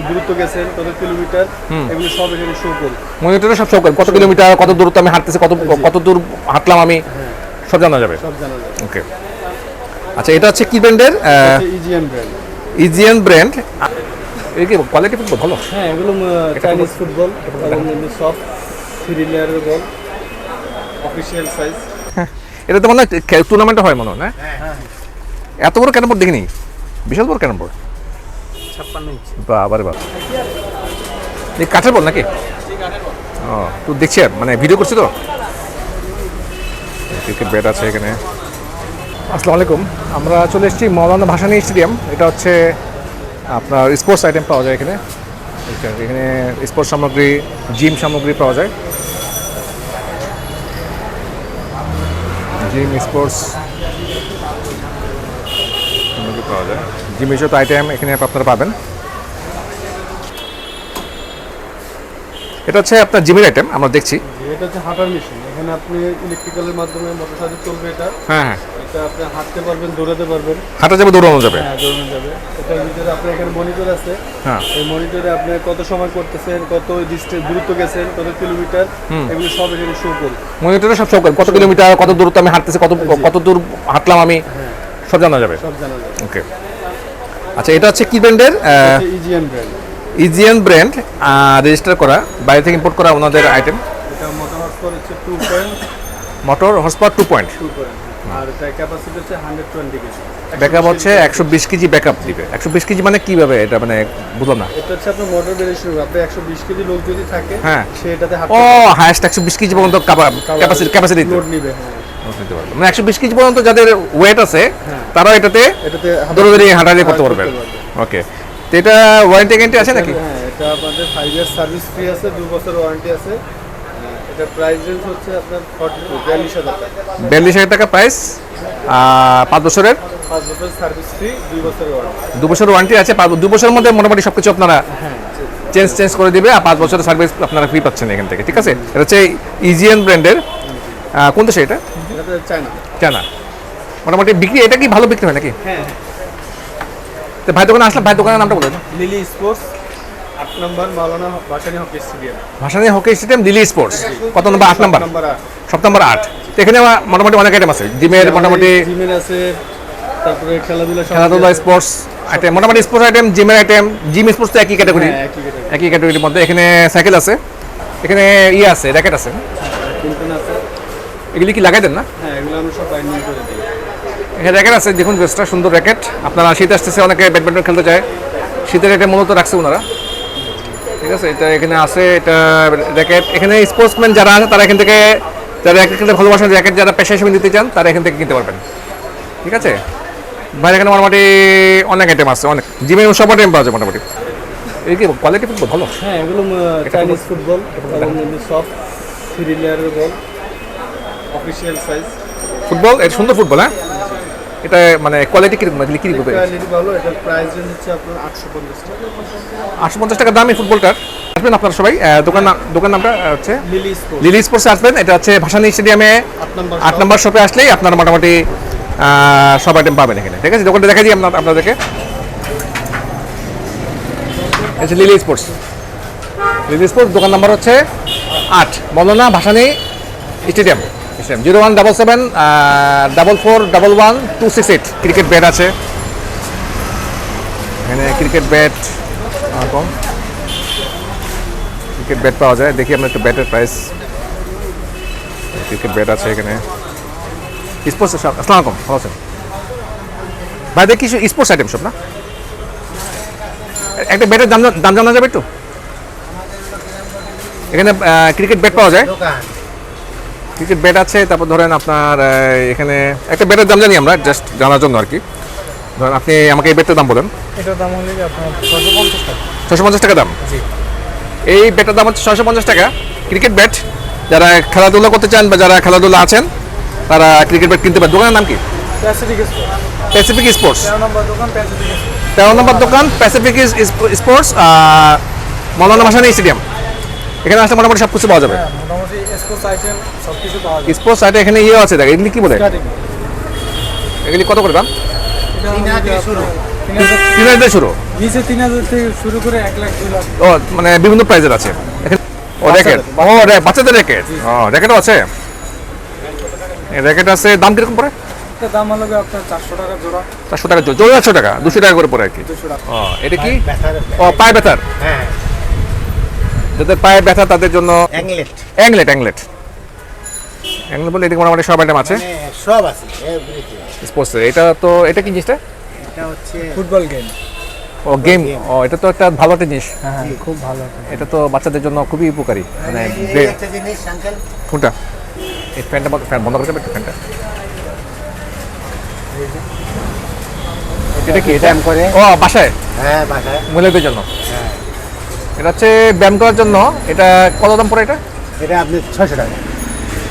দূরত্ব গেছেন কত কিলোমিটার এগুলো সব এখানে শো করবে। মনিটরে সব শো করে কত কিলোমিটার, কত দূরত্ব আমি হাঁটতেছি, কত দূর হাঁটলাম আমি, সব জানা যাবে। সব জানা যাবে। ওকে, আচ্ছা এটা হচ্ছে কি ব্র্যান্ডের? ইজিএন ব্র্যান্ড। ইজিএন ব্র্যান্ড। এই কি কোয়ালিটি ফুটবল ভালো? হ্যাঁ, এগুলো চাইনিজ ফুটবল এবং সফট 3 লেয়ারের বল, অফিশিয়াল সাইজ। এটা তো মনে হয় টুর্নামেন্টে হয় মনে হয় না? এত বড় ক্যারাম বোর্ড দেখিনি, বিশাল বড় ক্যারাম বোর্ড, 56 ইঞ্চি। বাবারে বাবা, এই কাঠের বল নাকি? ও তো দেখছি, আর মানে ভিডিও করছি তো। ক্রিকেট ব্যাট আছে এখানে। আসসালামু আলাইকুম, আমরা চলে এসেছি মৌলানা ভাসানী স্টেডিয়াম। এটা হচ্ছে আপনার স্পোর্টস আইটেম পাওয়া যায় এখানে। এখানে স্পোর্টস সামগ্রী, জিম সামগ্রী পাওয়া যায়। জিম স্পোর্টস সামগ্রী পাওয়া যায়, জিম যত আইটেম এখানে আপনারা পাবেন। এটা হচ্ছে আপনার জিমের আইটেম আমরা দেখছি। এটা হচ্ছে হাঁটার মেশিন। এখানে আপনি ইলেকট্রিক্যালের মাধ্যমে মোটর সাথে চলবে এটা। হ্যাঁ হ্যাঁ, এটা আপনি হাঁটতে পারবেন, দৌড়াতে পারবেন। হাঁটা যাবে, দৌড়ানো যাবে। হ্যাঁ, দৌড়ানো যাবে। এটার ভিতরে আপনার এখানে মনিটর আছে। হ্যাঁ, এই মনিটরে আপনি কত সময় করতেছেন, কত ডিস্টেন্স দূরত্ব গেছেন, কত কিলোমিটার এগুলো সব এখানে শো করবে। মনিটরে সব শো করে কত কিলোমিটার, কত দূরত্ব আমি হাঁটতেছি, কত দূর হাঁটলাম আমি, সব জানা যাবে। সব জানা যাবে। ওকে, আচ্ছা এটা হচ্ছে কি ব্র্যান্ডের? ইজিএন ব্র্যান্ড। ইজিএন ব্র্যান্ড, রেজিস্টার করা, বাইরে থেকে ইম্পোর্ট করা ওনাদের আইটেম। এটা মোটর হর্সপাওয়ার হচ্ছে 2.2 মোটর হর্সপাওয়ার 2 পয়েন্ট, আর এটা ক্যাপাসিটি হচ্ছে 120 কেজি। ব্যাকআপ হচ্ছে 120 কেজি ব্যাকআপ দিবে। 120 কেজি মানে কিভাবে, এটা মানে বুঝলাম না। এটা হচ্ছে আপনার মোটর বেড়ে শুরু, আপনি 120 কেজি লোড যদি থাকে হ্যাঁ, সেটাতে ও হাইয়েস্ট 120 কেজি পর্যন্ত ক্যাপাসিটি লোড নিবে। নিতে পারবে, মানে 120 কেজি পর্যন্ত যাদের ওয়েট আছে তারা এটাতে দৌড়াদৌড়ি হাঁটাহাঁটি করতে পারবেন। ওকে, তো এটা ওয়ারেন্টি গ্যারান্টি আছে নাকি? হ্যাঁ, এটা আমাদের 5 ইয়ার সার্ভিস ফ্রি আছে, 2 বছর ওয়ারেন্টি আছে। এটা প্রাইস রেঞ্জ হচ্ছে আপনার 42,000 টাকা। 42,000 টাকা প্রাইস, 5 বছরের 5 বছর সার্ভিস ফ্রি, 2 বছর ওয়ারেন্টি। 2 বছর ওয়ারেন্টি আছে। 2 বছরের মধ্যে মোটামুটি সবকিছু আপনারা চেঞ্জ করে দিবে, আর 5 বছরের সার্ভিস আপনারা ফ্রি পাচ্ছেন এখান থেকে। ঠিক আছে, এটা হচ্ছে ইজিএন ব্র্যান্ডের। কোন দেশে এটা? এটা চায়না। চায়না। মোটামুটি বিক্রি, এটা কি ভালো বিক্রি হয় নাকি? হ্যাঁ, তো ভাই দোকানে আসলাম, ভাই দোকানের নামটা বলে দিন। Lily sports, 8 number Maulana Bhashani hockey stadium. Bhashani hockey stadium, Lily sports. কত নম্বর? 8 নম্বর। নাম্বার 8। সপ্তাহ নম্বর 8। তো এখানে মোটামুটি অনেক আইটেম আছে জিমের, মোটামুটি জিমের আছে, তারপরে খেলাধুলা স্পোর্টস আইটেম, মোটামুটি স্পোর্টস আইটেম, জিমের আইটেম। জিম স্পোর্টস তো একই ক্যাটাগরি, একই ক্যাটাগরির মধ্যে। এখানে সাইকেল আছে, এখানে আছে, র্যাকেট আছে। আছে। এগুলি কি লাগাই দেন না? হ্যাঁ, এগুলো আমরা সব বাইন্ডিং করে দিই। এখানে র্যাকেট আছে, দেখুন বেশটা সুন্দর র্যাকেট। আপনারা শীত আসতেছে, অনেকে ব্যাডমিন্টন খেলতে চায়, শীতের এটা মূলত রাখছে ওনারা। ঠিক আছে, এটা এখানে আছে, এটা র্যাকেট। এখানে স্পোর্টসম্যান যারা আছে তারা এখান থেকে, যারা র্যাকেট খেলতে ভালোবাসেন, র্যাকেট যারা পেশা হিসেবে নিতে চান তারা এখান থেকে কিনতে পারবেন। ঠিক আছে, বাইরে এখানে মোটামুটি অনেক আইটেম আছে, অনেক জিমের সব আইটেম পাওয়া যায় মোটামুটি। এই কি কোয়ালিটি ফুটবল ভালো? হ্যাঁ, এগুলো চাইনিজ ফুটবল এবং সফট 3 লেয়ারের বল, অফিশিয়াল সাইজ ফুটবল। এটা সুন্দর ফুটবল। হ্যাঁ, এটা মানে কোয়ালিটি কিরকম, এগুলি কি বলবে? কোয়ালিটি ভালো। এটার প্রাইস রেঞ্জ হচ্ছে আপনার 850 টাকা। 850 টাকা দাম এই ফুটবলটার। আসবেন আপনারা সবাই, দোকান নামটা হচ্ছে লিলি স্পোর্টস। লিলি স্পোর্টসে আসবেন। এটা হচ্ছে ভাসানী স্টেডিয়ামে 8 নম্বর শপে আসলেই আপনারা মোটামুটি সব আইটেম পাবেন এখানে। ঠিক আছে, দোকানটা দেখাই দিই আপনাদেরকে। এটা লিলি স্পোর্টস, লিলি স্পোর্টস দোকান নাম্বার হচ্ছে 8, মৌলানা ভাসানী স্টেডিয়াম। 01774411 268। ক্রিকেট ব্যাট আছে এখানে, ক্রিকেট ব্যাট ক্রিকেট ব্যাট পাওয়া যায়। দেখি আমরা একটু ব্যাটের প্রাইস। ক্রিকেট ব্যাট আছে এখানে, স্পোর্টস। আসসালামু আলাইকুম, ভালো আছেন ভাই? দেখি স্পোর্টস আইটেম সব না? একটা ব্যাটের দাম জানা যাবে একটু? এখানে ক্রিকেট ব্যাট পাওয়া যায়, ক্রিকেট ব্যাট আছে। তারপর ধরেন আপনার এখানে একটা ব্যাটের দাম জানি আমরা, জাস্ট জানার জন্য আর কি। ধরেন আপনি আমাকে এই ব্যাটের দাম বলেন। এটার দাম হলে আপনার 650 টাকা। 650 টাকা দাম। জি, এই ব্যাটের দাম হচ্ছে 650 টাকা। ক্রিকেট ব্যাট, যারা খেলাধুলা করতে চান বা যারা খেলাধুলা আছেন তারা ক্রিকেট ব্যাট কিনতে পারেন। দোকানের নাম কি? Pacific sports. 13 নম্বর দোকান প্যাসিফিক স্পোর্টস। 13 নম্বর দোকান প্যাসিফিক স্পোর্টস, মৌলানা ভাসানী স্টেডিয়াম। এখানে আসলে মোটামুটি সব কিছু পাওয়া যাবে। মোটামুটি স্পোর্টস আইটেম সব কিছু পাওয়া যায়। স্পোর্টস আইটেম এখানে আছে, দেখ এগুলি কি বলে? এগুলি কত করে দাম? 3000 শুরু। নিচে 3000 থেকে শুরু করে 1 লাখ 2 লাখ। ও মানে বিভিন্ন প্রাইজের আছে এখানে। ও র্যাকেট, ও বাচ্চাদের র্যাকেট, ও র্যাকেটও আছে। এই র্যাকেট আছে, দাম কিরকম পড়ে? এটা দাম হলো আপনার 400 টাকা জোড়া। 400 টাকা জোড়া, 400 টাকা, 200 টাকা করে পড়ে আর কি। 200 টাকা। ও এটা কি? ও পায়ে ব্যথার, হ্যাঁ, যাদের পায়ে ব্যথা তাদের জন্য অ্যাংলেট অ্যাংলেট। অ্যাংলেট বলে এদিকে মোটামুটি সব আইটেম আছে মানে সব আছে এভরিথিং। স্পোর্টসের। এটা তো এটা কি জিনিসটা? এটা হচ্ছে ফুটবল গেম। ও গেম। ও এটা তো একটা ভালো একটা জিনিস। হ্যাঁ খুব ভালো। এটা তো বাচ্চাদের জন্য খুবই উপকারী। মানে এই একটা জিনিস আঙ্কেল, কোনটা? এই ফ্যানটা ফ্যান বন্ধ করে দেবে একটু ফ্যানটা। এটা কি? এটা ব্যায়াম করে। ও বাসায় হ্যাঁ বাসায়, মহিলাদের জন্য। হ্যাঁ। এটা হচ্ছে ব্যায়াম করার জন্য। এটা কত দাম পড়ে এটা? এটা আপনি 600 টাকা।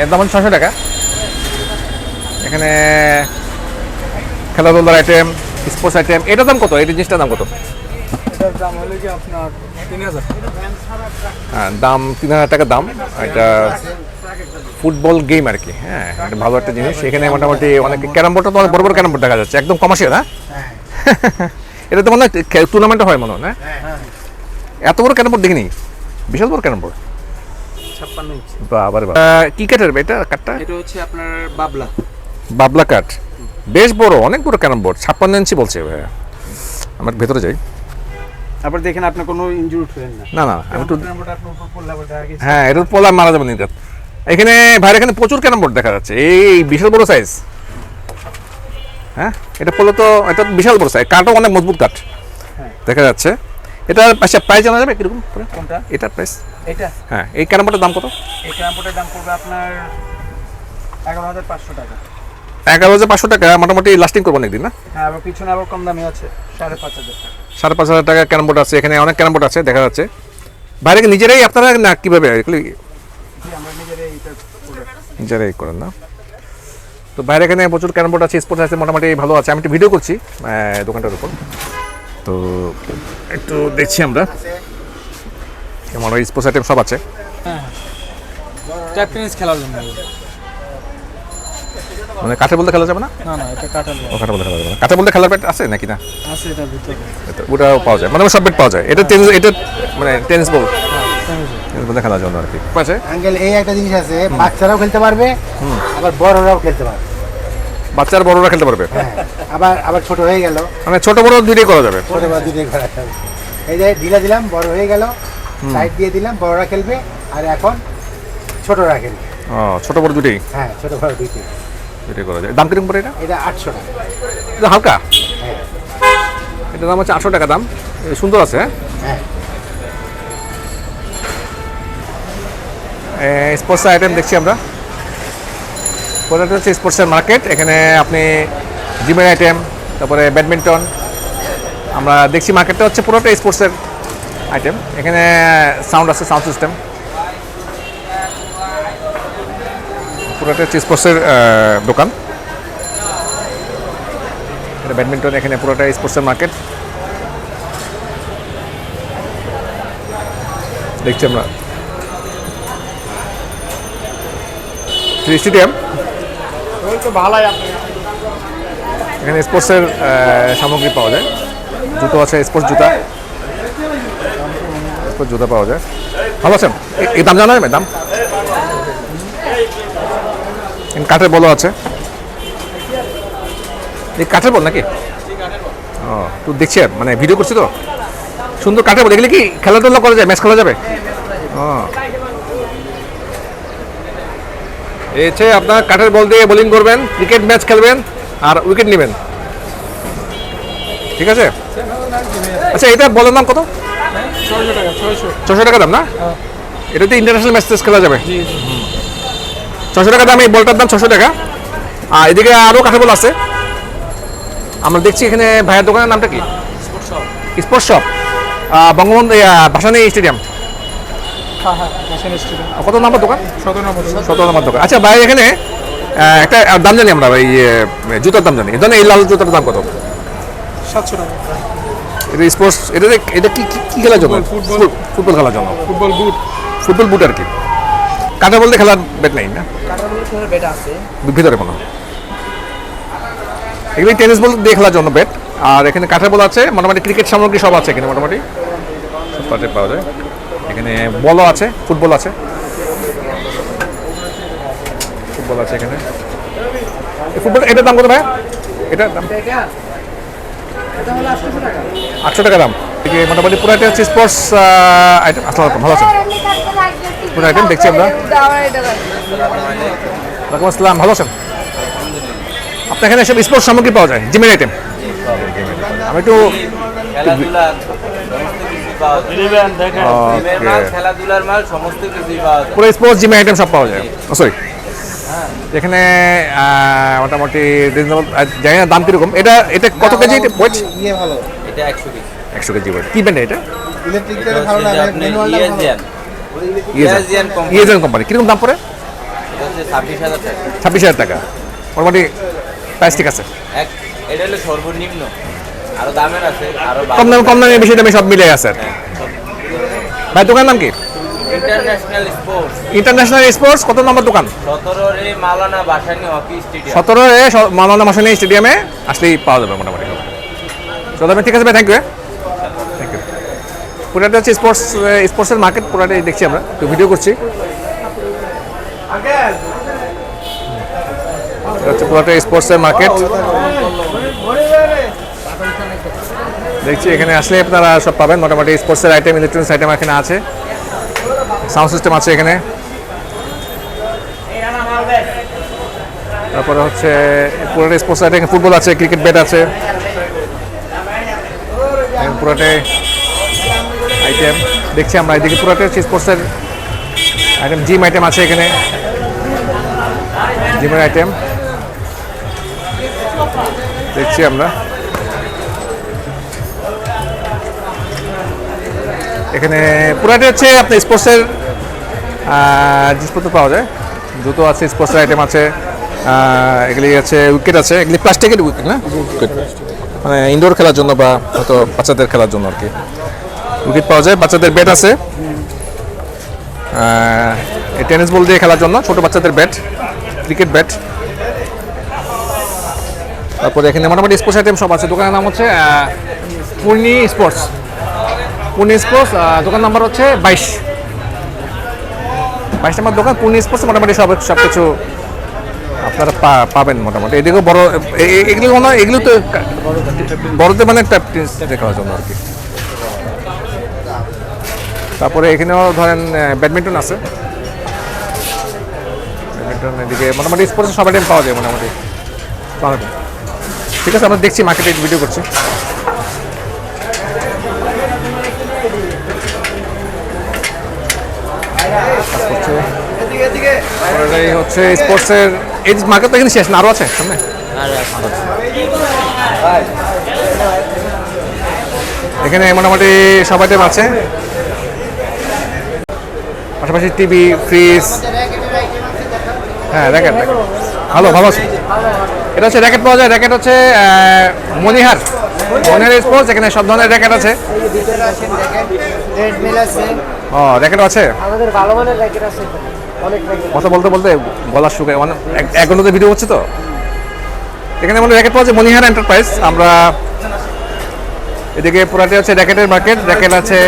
এর দাম হচ্ছে 600 টাকা। এখানে খেলাধুলার আইটেম, স্পোর্টস আইটেম। এটার দাম কত? এই জিনিসটার দাম কত? এটার দাম হলো কি আপনার 3000। হ্যাঁ, দাম 3000 টাকা দাম। এটা ফুটবল গেম আর কি। হ্যাঁ, এটা ভালো একটা জিনিস। এখানে মোটামুটি অনেক ক্যারাম বোর্ডটা তো অনেক বড় বড় ক্যারাম বোর্ড দেখা যাচ্ছে, একদম কমার্শিয়াল। হ্যাঁ, এটা তো মনে হয় টুর্নামেন্ট হয় মনে হয় না? এত বড় ক্যারাম বোর্ড দেখিনি, বিশাল বড় ক্যারাম বোর্ড। 56 ইঞ্চি। বাবার কি কাঠের এটা কাঠটা? এটা হচ্ছে আপনার বাবলা। বাবলা কাঠ, বেশ বড়, অনেক বড় ক্যারাম বোর্ড। 56 ইঞ্চি বলছে ভাইয়া। আমার ভেতরে যাই। তারপর দেখেন আপনি কোনো ইনজুরি হবেন না। না না, আমি একটু ক্যারামবোর্ড আপনার উপর পড়লে আবার দেখা গেছে। হ্যাঁ, এটা পোলা মারা যাবে নিতে। এখানে ভাইয়ের এখানে প্রচুর ক্যারাম বোর্ড দেখা যাচ্ছে, এই বিশাল বড় সাইজ। হ্যাঁ, এটা পোলো তো, এটা বিশাল বড় সাইজ, কাঠও অনেক মজবুত কাঠ দেখা যাচ্ছে। এটা আচ্ছা প্রাইস জানা যাবে কিরকম? কোনটা? এটা প্রাইস? এটা হ্যাঁ, এই ক্যারাম বোর্ডের দাম কত? এই ক্যারামবোর্ডের দাম পড়বে আপনার 11500 টাকা। 11500 টাকা মোটামুটি লাস্টিং করবো অনেকদিন না? হ্যাঁ, আবার পিছনে আবার কম দামি আছে 5500 টাকা। 5500 টাকা ক্যারাম বোর্ড আছে এখানে, অনেক ক্যারাম বোর্ড আছে দেখা যাচ্ছে। বাইরে কি নিজেরাই আপনারা না কীভাবে এগুলি জি, আমরা নিজেরাই এটা করে। নিজেরাই করেন না? তো বাইরে এখানে প্রচুর ক্যারাম বোর্ড আছে, স্পোর্টস আছে, মোটামুটি ভালো আছে। আমি একটু ভিডিও করছি দোকানটার উপর, তো একটু দেখছি আমরা কেমন স্পোর্টস আইটেম সব আছে। ট্যাপ টেনিস খেলার জন্য। মানে কাঠে বলতে খেলা যাবে না? না না, এটা কাটাল ও কাঠে বলতে খেলা যাবে না। কাঠে বলতে খেলার ব্যাট আছে নাকি না? আছে এটার ভিতরে। ওটাও পাওয়া যায়, মানে সব ব্যাট পাওয়া যায়। এটা টেনিস, এটা মানে টেনিস বল, টেনিস বলতে খেলার জন্য আর কি আছে। আঙ্কেল এই একটা জিনিস আছে, বাচ্চারাও খেলতে পারবে, আবার বড়রাও খেলতে পারবে। বাচ্চার বড়রা খেলতে পারবে, হ্যাঁ, আবার আবার ছোট হয়ে গেল, মানে ছোট বড় দুইটাই করা যাবে। ছোট বড় দুটোই করা যাবে। এই যে ঢিলা দিলাম, বড় হয়ে গেল, সাইড দিয়ে দিলাম, বড়রা খেলবে, আর এখন ছোটরা খেলবে। ও ছোট বড় দুটোই, হ্যাঁ, ছোট বড় দুটোই। দুটোই করা যায়। দাম কিরকম পড়ে এটা? এটা 800 টাকা। এটা হালকা, হ্যাঁ এটার দাম হচ্ছে 800 টাকা দাম। সুন্দর আছে। হ্যাঁ, স্পোর্টস আইটেম দেখছি আমরা। কোথাটা হচ্ছে স্পোর্টসের মার্কেট। এখানে আপনি জিমের আইটেম, তারপরে ব্যাডমিন্টন আমরা দেখছি। মার্কেটটা হচ্ছে পুরোটা স্পোর্টসের আইটেম। এখানে সাউন্ড আছে, সাউন্ড সিস্টেম, পুরোটা হচ্ছে স্পোর্টসের দোকান। এটা ব্যাডমিন্টন, এখানে পুরোটা স্পোর্টসের মার্কেট দেখছি আমরা। স্টেডিয়াম, এখানে স্পোর্টসের সামগ্রী পাওয়া যায়। জুতো আছে, স্পোর্টস জুতা, স্পোর্টস জুতা পাওয়া যায়। ভালো আছেন? এই দাম জানা যাবে? দাম কাঠের বলও আছে। এই কাঠের বল নাকি? ও তো দেখছি, মানে ভিডিও করছি তো। সুন্দর কাঠের বল, এগুলি কি খেলাধুলা করা যায়, ম্যাচ খেলা যাবে? ও এই হচ্ছে আপনার কাঠের বল দিয়ে বোলিং করবেন, ক্রিকেট ম্যাচ খেলবেন আর উইকেট নেবেন, ঠিক আছে? আচ্ছা, এটা বলের দাম কত? 600 টাকা। 600 টাকা দাম না? এটাতে ইন্টারন্যাশনাল ম্যাচ খেলা যাবে। 600 টাকা দাম এই বলটার দাম, 600 টাকা। আর এদিকে আরও কাঠের বল আছে আমরা দেখছি। এখানে ভাইয়ের দোকানের নামটা কি? Sports shop, Bangabandhu Bhasani Stadium. হ্যাঁ হ্যাঁ, ভাসানী স্টেডিয়াম। কত নাম্বার দোকান? 17 নম্বর। 17 নাম্বার দোকান। আচ্ছা ভাই, এখানে একটা দাম জানি আমরা, এই জুতার দাম জানি। এই লাল জুতার দাম কত? 700 টাকা। এটা স্পোর্টস, এটা কি কি খেলার জন্য? ফুটবল। ফুটবল খেলার জন্য, ফুটবল বুট। ফুটবল বুট আর কি। কাটা বলতে খেলার ব্যাট নেই না কাটার খেলার ব্যাট আছে ভিতরে কোনো? এগুলি টেনিস বল দিয়ে খেলার জন্য ব্যাট। আর এখানে কাঠের বল আছে, মোটামুটি ক্রিকেট সামগ্রী সব আছে এখানে মোটামুটি সব পার্টে পাওয়া যায়। এখানে বলও আছে, ফুটবল আছে, ফুটবল আছে এখানে। ফুটবল এটার দাম কত ভাই? এটার দাম 800 টাকা দাম। এদিকে মোটামুটি পুরাটা হচ্ছে স্পোর্টস আইটেম। আসসালামু আলাইকুম, ভালো আছেন? পুরো আইটেম দেখছি আমরা। ওয়ালাইকুম আসসালাম, ভালো আছেন? আপনার এখানে সব স্পোর্টস সামগ্রী পাওয়া যায়, জিমের আইটেম। আমি একটু খেলাধুলার মাল সমস্ত কিছুই পাওয়া যায়। পুরো স্পোর্টস জিমের আইটেম সব পাওয়া যায়। সরি, এখানে মোটামুটি রিজনেবল, জানি না দাম কিরকম। এটা এটা কত কেজি ওয়েট? ইয়ে ভালো, এটা 100 কেজি। 100 KG weight. কি ব্র্যান্ড এটা? ইলেকট্রিকটা ভালো না, ম্যানুয়ালটা ভালো। ইয়েজিয়ান কোম্পানি। ইয়েজেন কোম্পানি। কিরকম দাম পড়ে? এটা হচ্ছে 26,000 টাকা। 26,000 টাকা। মোটামুটি প্রাইস ঠিক আছে। এটা হলো সর্বনিম্ন, আরো দামের আছে, আরো কম দামে বেশি দামে সব মিলে আছে। ভাই দোকান নাম কি? International sports. International sports. কত নম্বর দোকান? 17 রে মাওলানা ভাসানী হকি স্টেডিয়াম। 17 মাওলানা ভাসানী স্টেডিয়ামে আসলেই পাওয়া যাবে মোটামুটি। চলো ঠিক আছে ভাই, থ্যাংক ইউ। Thank you. পুরাটা হচ্ছে স্পোর্টসের মার্কেট, পুরাটাই দেখছি আমরা, একটু ভিডিও করছি। হচ্ছে পুরাটা স্পোর্টসের মার্কেট দেখছি। এখানে আসলে আপনারা সব পাবেন মোটামুটি স্পোর্টসের আইটেম, ইলেকট্রনিক্স আইটেম এখানে আছে, সাউন্ড সিস্টেম আছে এখানে। তারপরে হচ্ছে পুরোটা স্পোর্টস আইটেম, ফুটবল আছে, ক্রিকেট ব্যাট আছে, পুরোটাই আইটেম দেখছি আমরা। এদিকে পুরোটা হচ্ছে স্পোর্টসের আইটেম, জিম আইটেম আছে এখানে, জিমের আইটেম দেখছি আমরা। এখানে পুরাটা হচ্ছে আপনার স্পোর্টসের জিনিসপত্র পাওয়া যায়, জুতো আছে, স্পোর্টসের আইটেম আছে, এগুলি আছে, উইকেট আছে, এগুলি প্লাস্টিকের উইকেট না, উইকেট মানে ইনডোর খেলার জন্য বা হয়তো বাচ্চাদের খেলার জন্য আর কি উইকেট পাওয়া যায়। বাচ্চাদের ব্যাট আছে, এই টেনিস বল দিয়ে খেলার জন্য ছোটো বাচ্চাদের ব্যাট, ক্রিকেট ব্যাট। তারপরে এখানে মোটামুটি স্পোর্টস আইটেম সব আছে। দোকানের নাম হচ্ছে পূর্ণি স্পোর্টস। পূর্ণি স্পোর্টস, দোকান নাম্বার হচ্ছে 22 নম্বর দোকান পূর্ণি স্পোর্টস। মোটামুটি সব কিছু আপনারা পাবেন মোটামুটি। এদিকেও বড়, এগুলো তো বড়দের মানে ট্যাপ টেনিস দেখার জন্য আর কি। তারপরে এখানেও ধরেন ব্যাডমিন্টন আছে, ব্যাডমিন্টন। এদিকে মোটামুটি স্পোর্টস সব আইটেম পাওয়া যায় মোটামুটি। ঠিক আছে, আমরা দেখছি, মার্কেটে ভিডিও করছি। হচ্ছে স্পোর্টসের এই মার্কেট তো এখানে শেষ না, আরও আছে সামনে। এখানে মোটামুটি সব আইটেম আছে, পাশাপাশি টিভি, ফ্রিজ। হ্যাঁ, র্যাকেট ভালো আছে। এটা হচ্ছে র্যাকেট পাওয়া যায়। র্যাকেট হচ্ছে মনিহার স্পোর্টস। এখানে সব ধরনের র্যাকেট আছে। ও, র্যাকেট আছে, আমাদের ভালো মানের র্যাকেট আছে, অনেক র্যাকেট। কথা বলতে গলা শুকায়, মানে এক ঘন্টাতে ভিডিও হচ্ছে তো। এখানে আমাদের র্যাকেট পাওয়া যায় মনিহার এন্টারপ্রাইজ। আমরা এদিকে পুরাটি হচ্ছে র্যাকেটের মার্কেট। র্যাকেট আছে,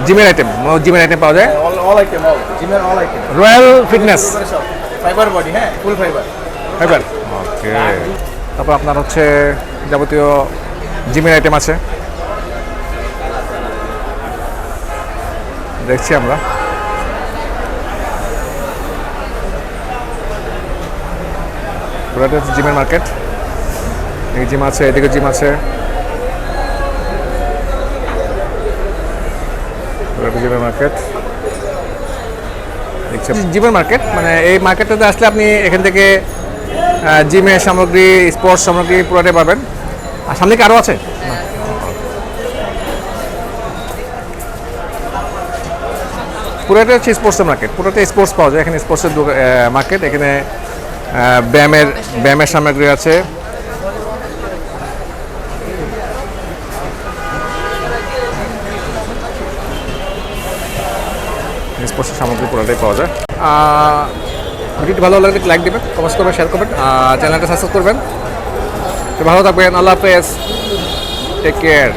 জিমের আইটেম পাওয়া যায়, অল আইটেম, জিমের all item, royal fitness fibre body, হ্যাঁ ফুল ফাইবার। ওকে। তারপর আপনার হচ্ছে যাবতীয় জিমের আইটেম আছে দেখছি আমরা। পুরাটা হচ্ছে জিমের মার্কেট। এই জিম আছে, এদিকে জিম আছে, পুরাটা জিমের মার্কেট দেখছি। জিমের মার্কেট মানে এই মার্কেটটাতে আসলে আপনি এখান থেকে জিমের সামগ্রী, স্পোর্টস সামগ্রী পুরোটাই পাবেন। আর সামনে কি আরও আছে? পুরোটা হচ্ছে স্পোর্টসের মার্কেট, পুরোটা স্পোর্টস পাওয়া যায় এখানে। স্পোর্টসের মার্কেট। এখানে ব্যায়ামের সামগ্রী আছে, স্পোর্টসের সামগ্রী পুরোটাই পাওয়া যায়। ভিডিওটি ভালো লাগলে লাইক দেবেন, কমেন্ট করবেন, শেয়ার করবেন, চ্যানেলটা সাবস্ক্রাইব করবেন। তো ভালো থাকবেন, আল্লাহ হাফেজ, টেক কেয়ার।